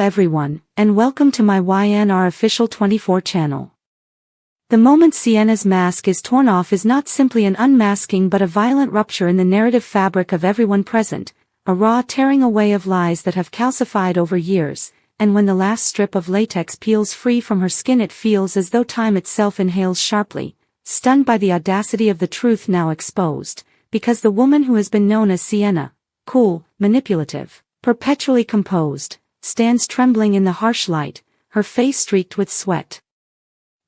everyone, and welcome to my YNR official 24 channel. The moment Sienna's mask is torn off is not simply an unmasking but a violent rupture in the narrative fabric of everyone present, a raw tearing away of lies that have calcified over years, and when the last strip of latex peels free from her skin it feels as though time itself inhales sharply, stunned by the audacity of the truth now exposed, because the woman who has been known as Sienna, cool, manipulative, perpetually composed, stands trembling in the harsh light, her face streaked with sweat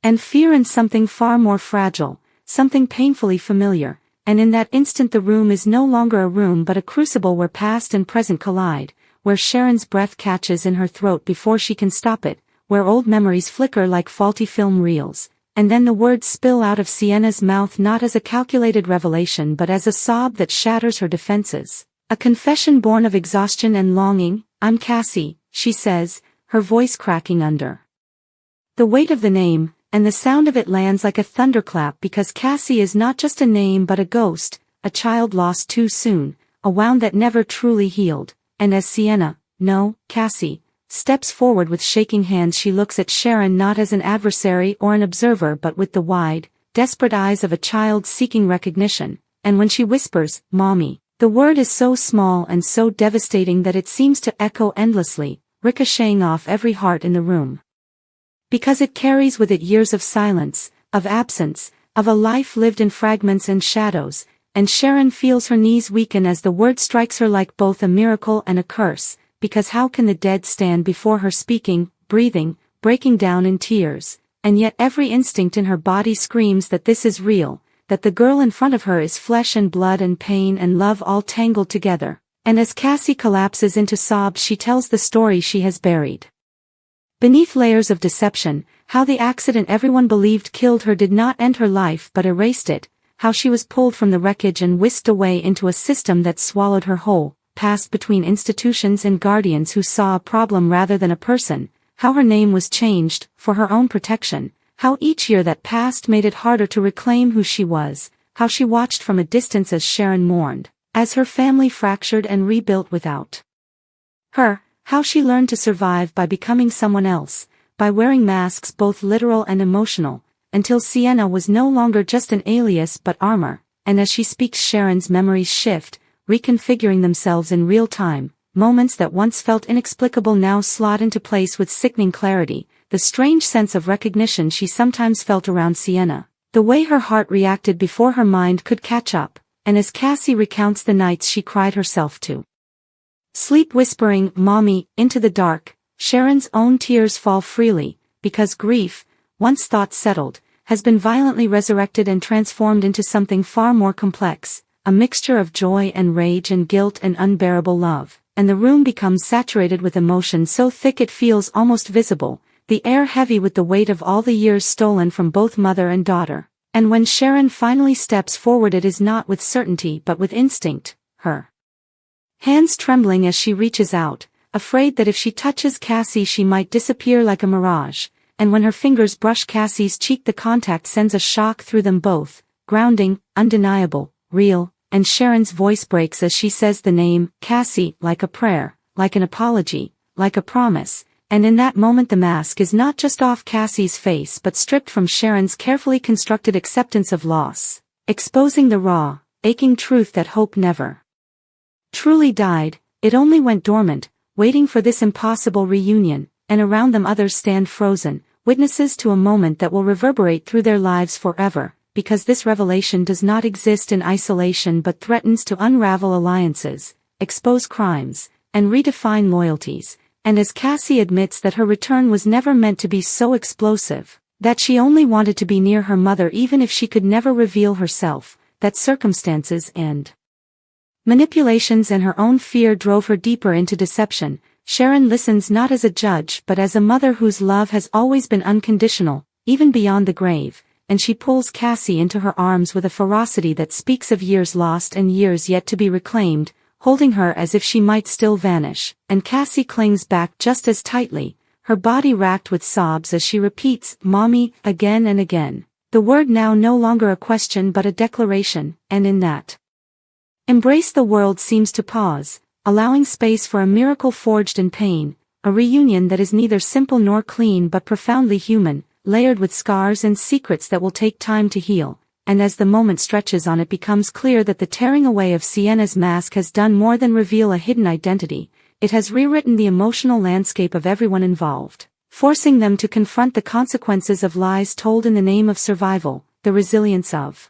and fear and something far more fragile, something painfully familiar, and in that instant the room is no longer a room but a crucible where past and present collide, where Sharon's breath catches in her throat before she can stop it, where old memories flicker like faulty film reels, and then the words spill out of Sienna's mouth not as a calculated revelation but as a sob that shatters her defenses, a confession born of exhaustion and longing. "I'm Cassie," she says, her voice cracking under the weight of the name, and the sound of it lands like a thunderclap because Cassie is not just a name but a ghost, a child lost too soon, a wound that never truly healed, and as Sienna, no, Cassie, steps forward with shaking hands she looks at Sharon not as an adversary or an observer but with the wide, desperate eyes of a child seeking recognition, and when she whispers, "Mommy," the word is so small and so devastating that it seems to echo endlessly, ricocheting off every heart in the room. Because it carries with it years of silence, of absence, of a life lived in fragments and shadows, and Sharon feels her knees weaken as the word strikes her like both a miracle and a curse, because how can the dead stand before her speaking, breathing, breaking down in tears, and yet every instinct in her body screams that this is real, that the girl in front of her is flesh and blood and pain and love all tangled together, and as Cassie collapses into sobs she tells the story she has buried beneath layers of deception, how the accident everyone believed killed her did not end her life but erased it, how she was pulled from the wreckage and whisked away into a system that swallowed her whole, passed between institutions and guardians who saw a problem rather than a person, how her name was changed, for her own protection, how each year that passed made it harder to reclaim who she was, how she watched from a distance as Sharon mourned, as her family fractured and rebuilt without her, how she learned to survive by becoming someone else, by wearing masks both literal and emotional, until Sienna was no longer just an alias but armor, and as she speaks Sharon's memories shift, reconfiguring themselves in real time, moments that once felt inexplicable now slot into place with sickening clarity, the strange sense of recognition she sometimes felt around Sienna, the way her heart reacted before her mind could catch up, and as Cassie recounts the nights she cried herself to sleep whispering, "Mommy," into the dark, Sharon's own tears fall freely, because grief, once thought settled, has been violently resurrected and transformed into something far more complex, a mixture of joy and rage and guilt and unbearable love, and the room becomes saturated with emotion so thick it feels almost visible, the air heavy with the weight of all the years stolen from both mother and daughter, and when Sharon finally steps forward it is not with certainty but with instinct, her hands trembling as she reaches out, afraid that if she touches Cassie she might disappear like a mirage, and when her fingers brush Cassie's cheek the contact sends a shock through them both, grounding, undeniable, real, and Sharon's voice breaks as she says the name, Cassie, like a prayer, like an apology, like a promise, and in that moment the mask is not just off Cassie's face but stripped from Sharon's carefully constructed acceptance of loss, exposing the raw, aching truth that hope never truly died, it only went dormant, waiting for this impossible reunion, and around them others stand frozen, witnesses to a moment that will reverberate through their lives forever, because this revelation does not exist in isolation but threatens to unravel alliances, expose crimes, and redefine loyalties, and as Cassie admits that her return was never meant to be so explosive, that she only wanted to be near her mother even if she could never reveal herself, that circumstances and manipulations and her own fear drove her deeper into deception, Sharon listens not as a judge but as a mother whose love has always been unconditional, even beyond the grave, and she pulls Cassie into her arms with a ferocity that speaks of years lost and years yet to be reclaimed, holding her as if she might still vanish, and Cassie clings back just as tightly, her body racked with sobs as she repeats, "Mommy," again and again, the word now no longer a question but a declaration, and in that embrace the world seems to pause, allowing space for a miracle forged in pain, a reunion that is neither simple nor clean but profoundly human, layered with scars and secrets that will take time to heal, and as the moment stretches on it becomes clear that the tearing away of Sienna's mask has done more than reveal a hidden identity, it has rewritten the emotional landscape of everyone involved, forcing them to confront the consequences of lies told in the name of survival, the resilience of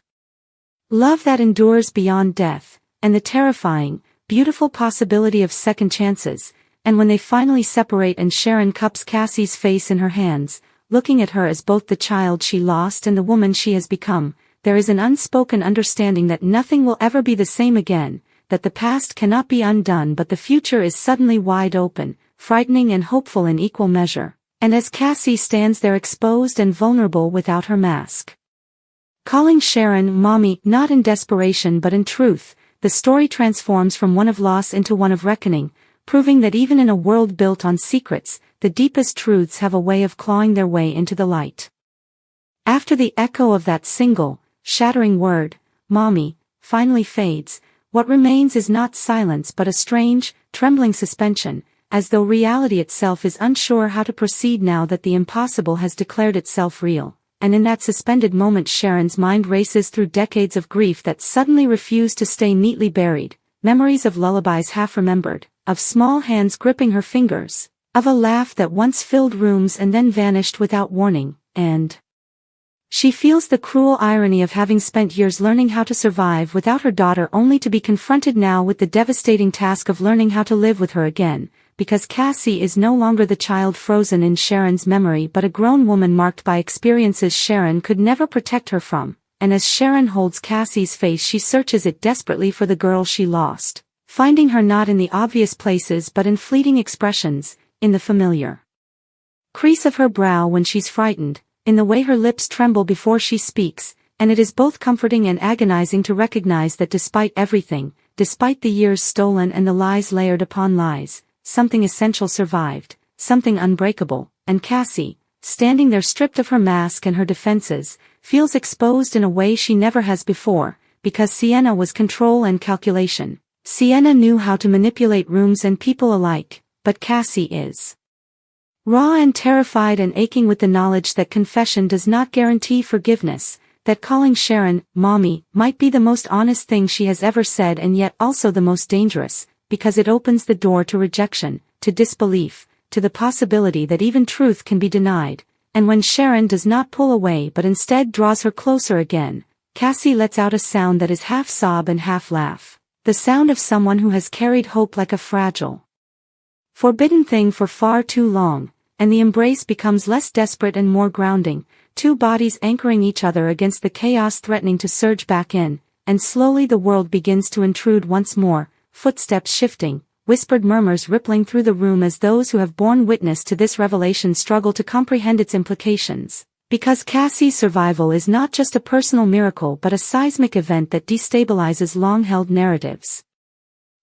love that endures beyond death, and the terrifying, beautiful possibility of second chances. And when they finally separate and Sharon cups Cassie's face in her hands, looking at her as both the child she lost and the woman she has become, there is an unspoken understanding that nothing will ever be the same again, that the past cannot be undone but the future is suddenly wide open, frightening and hopeful in equal measure. And as Cassie stands there exposed and vulnerable without her mask, calling Sharon "Mommy," not in desperation but in truth, the story transforms from one of loss into one of reckoning, proving that even in a world built on secrets, the deepest truths have a way of clawing their way into the light. After the echo of that single, shattering word, "Mommy," finally fades, what remains is not silence but a strange, trembling suspension, as though reality itself is unsure how to proceed now that the impossible has declared itself real. And in that suspended moment Sharon's mind races through decades of grief that suddenly refuse to stay neatly buried, memories of lullabies half remembered, of small hands gripping her fingers, of a laugh that once filled rooms and then vanished without warning, and she feels the cruel irony of having spent years learning how to survive without her daughter only to be confronted now with the devastating task of learning how to live with her again, because Cassie is no longer the child frozen in Sharon's memory but a grown woman marked by experiences Sharon could never protect her from, and as Sharon holds Cassie's face she searches it desperately for the girl she lost, finding her not in the obvious places but in fleeting expressions, in the familiar crease of her brow when she's frightened, in the way her lips tremble before she speaks, and it is both comforting and agonizing to recognize that despite everything, despite the years stolen and the lies layered upon lies, something essential survived, something unbreakable, and Cassie, standing there stripped of her mask and her defenses, feels exposed in a way she never has before, because Sienna was control and calculation. Sienna knew how to manipulate rooms and people alike, but Cassie is raw and terrified and aching with the knowledge that confession does not guarantee forgiveness, that calling Sharon "Mommy" might be the most honest thing she has ever said and yet also the most dangerous, because it opens the door to rejection, to disbelief, to the possibility that even truth can be denied, and when Sharon does not pull away but instead draws her closer again, Cassie lets out a sound that is half sob and half laugh, the sound of someone who has carried hope like a fragile, forbidden thing for far too long, and the embrace becomes less desperate and more grounding, two bodies anchoring each other against the chaos threatening to surge back in, and slowly the world begins to intrude once more, footsteps shifting, whispered murmurs rippling through the room as those who have borne witness to this revelation struggle to comprehend its implications, because Cassie's survival is not just a personal miracle but a seismic event that destabilizes long-held narratives,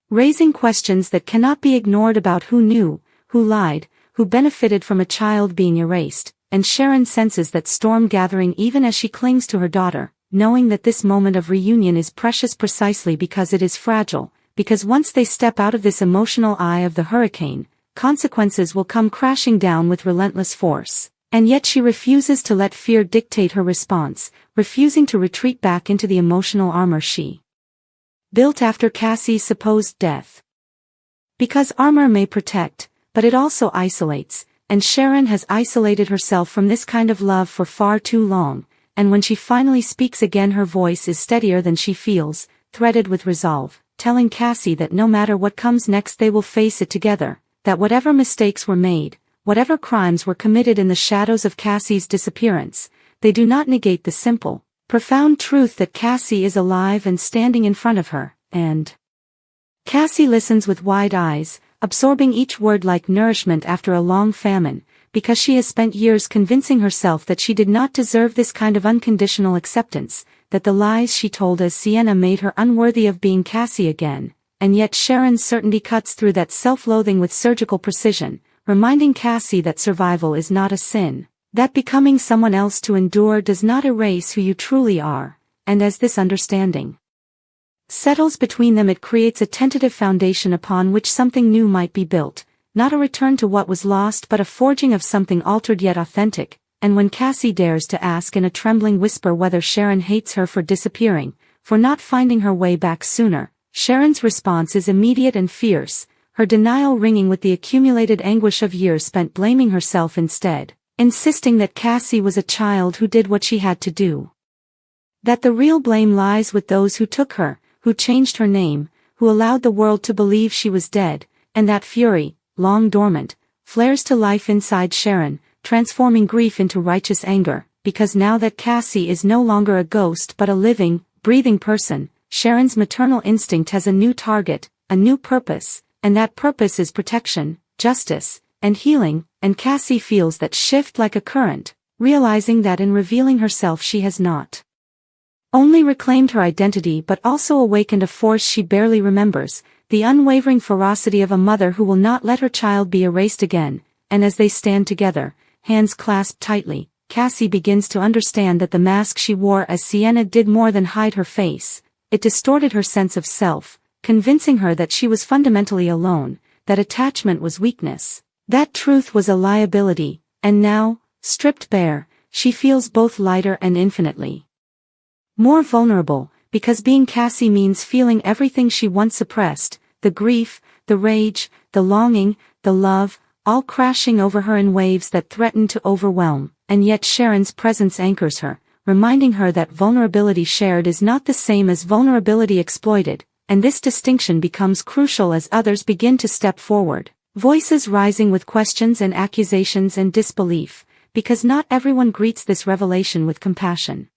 raising questions that cannot be ignored about who knew, who lied, who benefited from a child being erased, and Sharon senses that storm gathering even as she clings to her daughter, knowing that this moment of reunion is precious precisely because it is fragile, because once they step out of this emotional eye of the hurricane, consequences will come crashing down with relentless force, and yet she refuses to let fear dictate her response, refusing to retreat back into the emotional armor she built after Cassie's supposed death. Because armor may protect, but it also isolates, and Sharon has isolated herself from this kind of love for far too long, and when she finally speaks again her voice is steadier than she feels, threaded with resolve, telling Cassie that no matter what comes next they will face it together, that whatever mistakes were made, whatever crimes were committed in the shadows of Cassie's disappearance, they do not negate the simple, profound truth that Cassie is alive and standing in front of her, and Cassie listens with wide eyes, absorbing each word like nourishment after a long famine, because she has spent years convincing herself that she did not deserve this kind of unconditional acceptance, that the lies she told as Sienna made her unworthy of being Cassie again, and yet Sharon's certainty cuts through that self-loathing with surgical precision, reminding Cassie that survival is not a sin, that becoming someone else to endure does not erase who you truly are, and as this understanding settles between them it creates a tentative foundation upon which something new might be built, not a return to what was lost but a forging of something altered yet authentic. And when Cassie dares to ask in a trembling whisper whether Sharon hates her for disappearing, for not finding her way back sooner, Sharon's response is immediate and fierce, her denial ringing with the accumulated anguish of years spent blaming herself instead, insisting that Cassie was a child who did what she had to do. That the real blame lies with those who took her, who changed her name, who allowed the world to believe she was dead, and that fury, long dormant, flares to life inside Sharon, transforming grief into righteous anger, because now that Cassie is no longer a ghost but a living, breathing person, Sharon's maternal instinct has a new target, a new purpose, and that purpose is protection, justice, and healing, and Cassie feels that shift like a current, realizing that in revealing herself she has not only reclaimed her identity but also awakened a force she barely remembers, the unwavering ferocity of a mother who will not let her child be erased again, and as they stand together, hands clasped tightly, Cassie begins to understand that the mask she wore as Sienna did more than hide her face, it distorted her sense of self, convincing her that she was fundamentally alone, that attachment was weakness, that truth was a liability, and now, stripped bare, she feels both lighter and infinitely more vulnerable, because being Cassie means feeling everything she once suppressed, the grief, the rage, the longing, the love, all crashing over her in waves that threaten to overwhelm, and yet Sharon's presence anchors her, reminding her that vulnerability shared is not the same as vulnerability exploited, and this distinction becomes crucial as others begin to step forward, voices rising with questions and accusations and disbelief, because not everyone greets this revelation with compassion.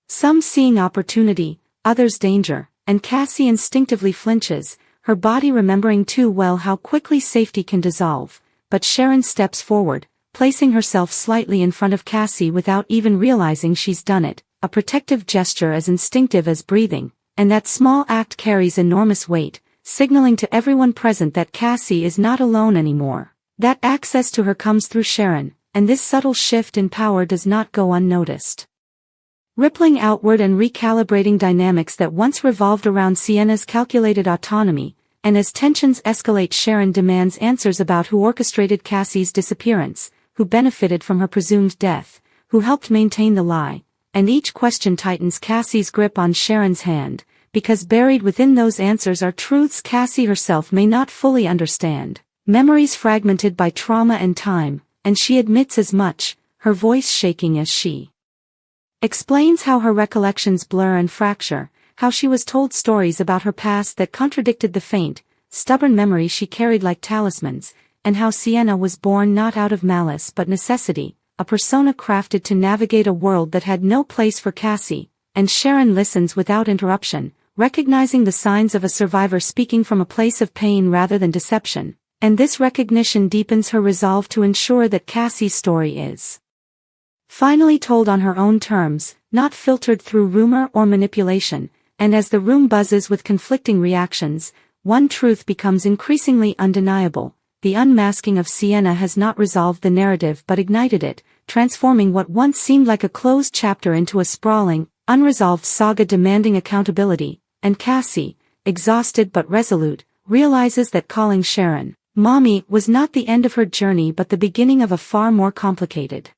Some seeing opportunity, others danger, and Cassie instinctively flinches, her body remembering too well how quickly safety can dissolve. But Sharon steps forward, placing herself slightly in front of Cassie without even realizing she's done it, a protective gesture as instinctive as breathing, and that small act carries enormous weight, signaling to everyone present that Cassie is not alone anymore. That access to her comes through Sharon, and this subtle shift in power does not go unnoticed. Rippling outward and recalibrating dynamics that once revolved around Sienna's calculated autonomy, and as tensions escalate Sharon demands answers about who orchestrated Cassie's disappearance, who benefited from her presumed death, who helped maintain the lie, and each question tightens Cassie's grip on Sharon's hand, because buried within those answers are truths Cassie herself may not fully understand, memories fragmented by trauma and time, and she admits as much, her voice shaking as she explains how her recollections blur and fracture, how she was told stories about her past that contradicted the faint, stubborn memories she carried like talismans, and how Sienna was born not out of malice but necessity, a persona crafted to navigate a world that had no place for Cassie, and Sharon listens without interruption, recognizing the signs of a survivor speaking from a place of pain rather than deception, and this recognition deepens her resolve to ensure that Cassie's story is finally told on her own terms, not filtered through rumor or manipulation. And as the room buzzes with conflicting reactions, one truth becomes increasingly undeniable: the unmasking of Sienna has not resolved the narrative but ignited it, transforming what once seemed like a closed chapter into a sprawling, unresolved saga demanding accountability, and Cassie, exhausted but resolute, realizes that calling Sharon Mommy was not the end of her journey but the beginning of a far more complicated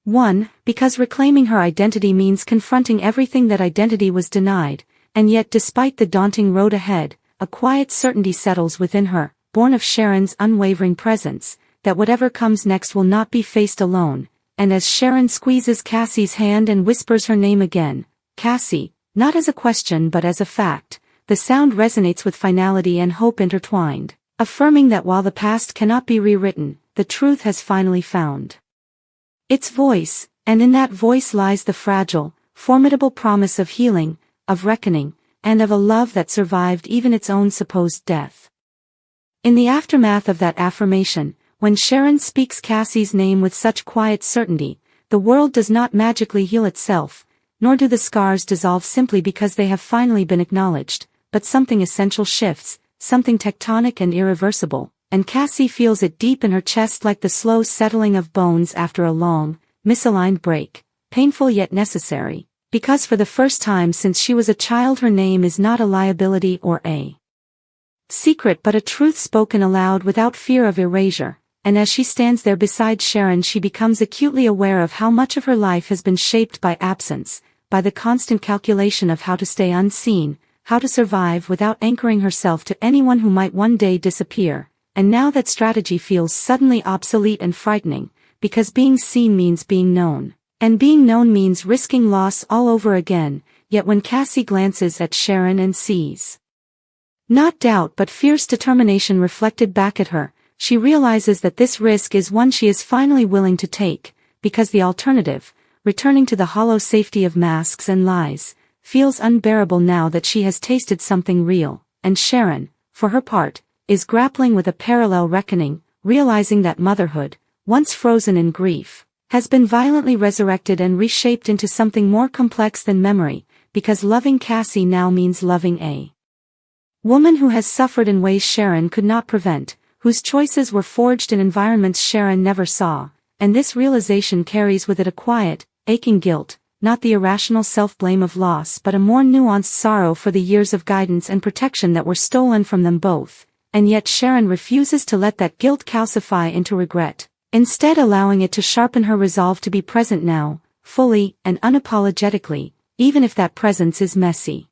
one, because reclaiming her identity means confronting everything that identity was denied, and yet despite the daunting road ahead, a quiet certainty settles within her, born of Sharon's unwavering presence, that whatever comes next will not be faced alone, and as Sharon squeezes Cassie's hand and whispers her name again, Cassie, not as a question but as a fact, the sound resonates with finality and hope intertwined, affirming that while the past cannot be rewritten, the truth has finally found its voice, and in that voice lies the fragile, formidable promise of healing, of reckoning, and of a love that survived even its own supposed death. In the aftermath of that affirmation, when Sharon speaks Cassie's name with such quiet certainty, the world does not magically heal itself, nor do the scars dissolve simply because they have finally been acknowledged, but something essential shifts, something tectonic and irreversible, and Cassie feels it deep in her chest like the slow settling of bones after a long, misaligned break, painful yet necessary, because for the first time since she was a child her name is not a liability or a secret but a truth spoken aloud without fear of erasure, and as she stands there beside Sharon she becomes acutely aware of how much of her life has been shaped by absence, by the constant calculation of how to stay unseen, how to survive without anchoring herself to anyone who might one day disappear, and now that strategy feels suddenly obsolete and frightening, because being seen means being known, and being known means risking loss all over again. Yet when Cassie glances at Sharon and sees not doubt but fierce determination reflected back at her, she realizes that this risk is one she is finally willing to take, because the alternative, returning to the hollow safety of masks and lies, feels unbearable now that she has tasted something real, and Sharon, for her part, is grappling with a parallel reckoning, realizing that motherhood, once frozen in grief, has been violently resurrected and reshaped into something more complex than memory, because loving Cassie now means loving a woman who has suffered in ways Sharon could not prevent, whose choices were forged in environments Sharon never saw, and this realization carries with it a quiet, aching guilt, not the irrational self-blame of loss but a more nuanced sorrow for the years of guidance and protection that were stolen from them both, and yet Sharon refuses to let that guilt calcify into regret, instead allowing it to sharpen her resolve to be present now, fully and unapologetically, even if that presence is messy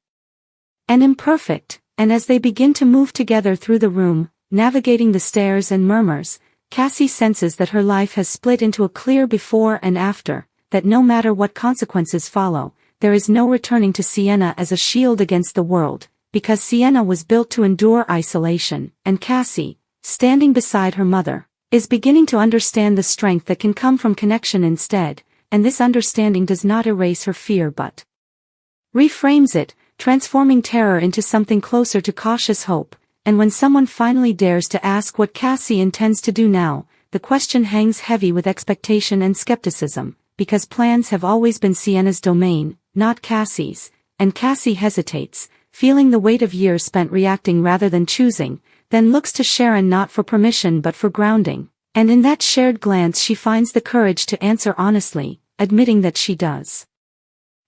and imperfect. And as they begin to move together through the room, navigating the stares and murmurs, Cassie senses that her life has split into a clear before and after, that no matter what consequences follow, there is no returning to Sienna as a shield against the world, because Sienna was built to endure isolation, and Cassie, standing beside her mother, is beginning to understand the strength that can come from connection instead, and this understanding does not erase her fear but reframes it, transforming terror into something closer to cautious hope. And when someone finally dares to ask what Cassie intends to do now, the question hangs heavy with expectation and skepticism, because plans have always been Sienna's domain, not Cassie's, and Cassie hesitates, feeling the weight of years spent reacting rather than choosing, then looks to Sharon not for permission but for grounding, and in that shared glance she finds the courage to answer honestly, admitting that she does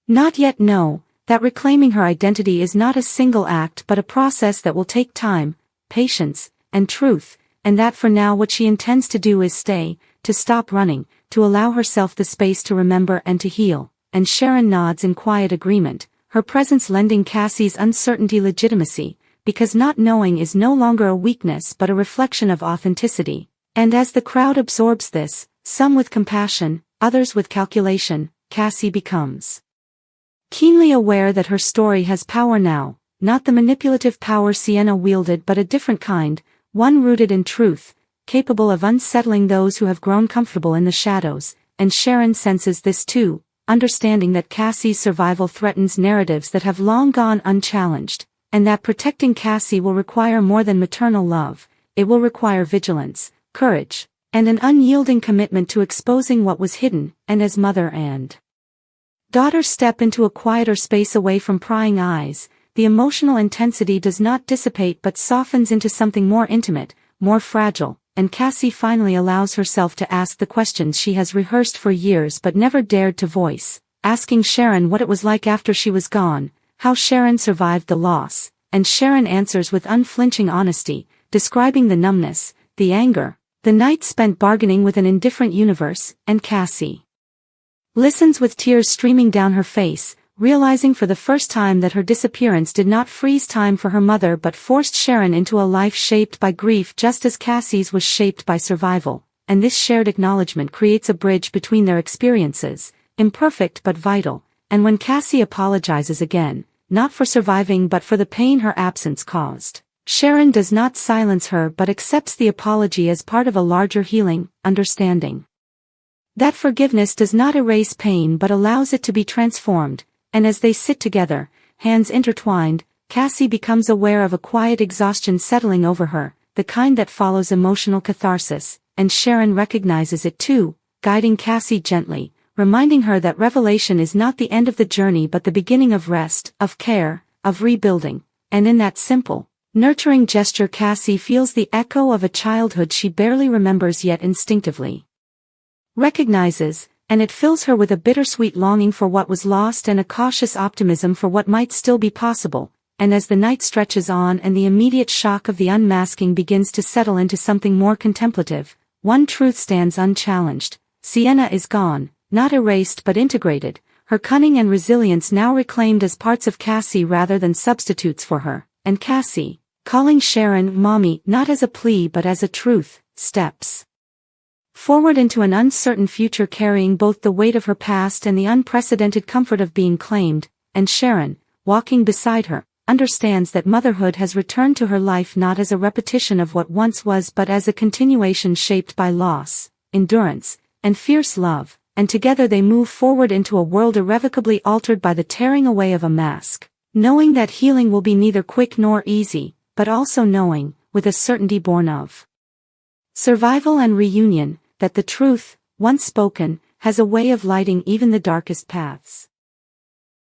not yet know, that reclaiming her identity is not a single act but a process that will take time, patience, and truth, and that for now what she intends to do is stay, to stop running, to allow herself the space to remember and to heal, and Sharon nods in quiet agreement, her presence lending Cassie's uncertainty legitimacy, because not knowing is no longer a weakness but a reflection of authenticity, and as the crowd absorbs this, some with compassion, others with calculation, Cassie becomes keenly aware that her story has power now, not the manipulative power Sienna wielded but a different kind, one rooted in truth, capable of unsettling those who have grown comfortable in the shadows, and Sharon senses this too, understanding that Cassie's survival threatens narratives that have long gone unchallenged, and that protecting Cassie will require more than maternal love, it will require vigilance, courage, and an unyielding commitment to exposing what was hidden, and as mother and daughter step into a quieter space away from prying eyes, the emotional intensity does not dissipate but softens into something more intimate, more fragile, and Cassie finally allows herself to ask the questions she has rehearsed for years but never dared to voice, asking Sharon what it was like after she was gone, how Sharon survived the loss, and Sharon answers with unflinching honesty, describing the numbness, the anger, the nights spent bargaining with an indifferent universe, and Cassie listens with tears streaming down her face, realizing for the first time that her disappearance did not freeze time for her mother but forced Sharon into a life shaped by grief just as Cassie's was shaped by survival, and this shared acknowledgement creates a bridge between their experiences, imperfect but vital, and when Cassie apologizes again, not for surviving but for the pain her absence caused, Sharon does not silence her but accepts the apology as part of a larger healing, understanding that forgiveness does not erase pain but allows it to be transformed, and as they sit together, hands intertwined, Cassie becomes aware of a quiet exhaustion settling over her, the kind that follows emotional catharsis, and Sharon recognizes it too, guiding Cassie gently, reminding her that revelation is not the end of the journey but the beginning of rest, of care, of rebuilding, and in that simple, nurturing gesture Cassie feels the echo of a childhood she barely remembers yet instinctively recognizes, and it fills her with a bittersweet longing for what was lost and a cautious optimism for what might still be possible, and as the night stretches on and the immediate shock of the unmasking begins to settle into something more contemplative, one truth stands unchallenged: Sienna is gone, not erased but integrated, her cunning and resilience now reclaimed as parts of Cassie rather than substitutes for her, and Cassie, calling Sharon "mommy" not as a plea but as a truth, steps forward into an uncertain future carrying both the weight of her past and the unprecedented comfort of being claimed, and Sharon, walking beside her, understands that motherhood has returned to her life not as a repetition of what once was but as a continuation shaped by loss, endurance, and fierce love, and together they move forward into a world irrevocably altered by the tearing away of a mask, knowing that healing will be neither quick nor easy, but also knowing, with a certainty born of survival and reunion, that the truth, once spoken, has a way of lighting even the darkest paths.